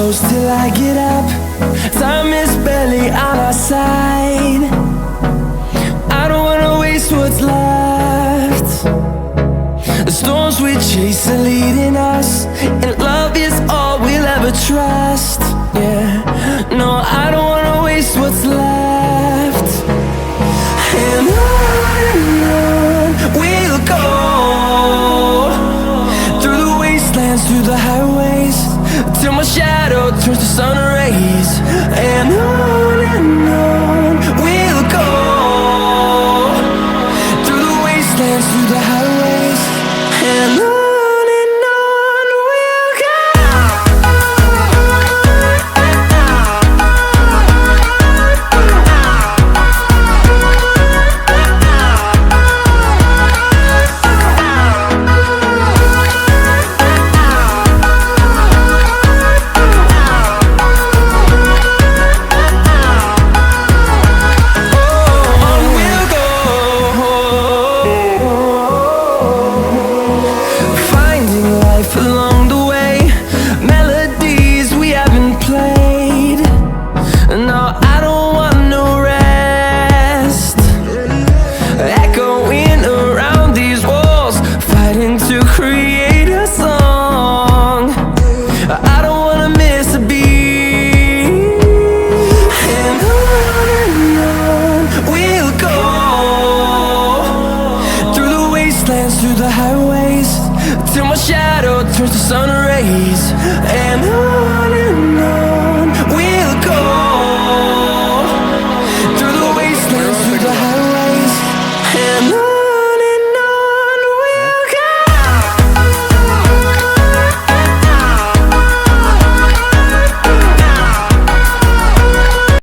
close till I get up. Time is barely on our side. I don't wanna waste what's left. The storms we chase are leading us, and love is all we'll ever trust. Yeah, no, I don't wanna waste what's left. And on we'll go, through the wastelands, through the highways, till my shadow turns to sun rays. And on we'll go, through the wastelands, through the highways, and on. Along the way, melodies we haven't played. No, I don't want no rest. Echoing around these walls, fighting to create a song. I don't wanna miss a beat. And on we'll go, through the wastelands, through the highways, till my shadow turns to sun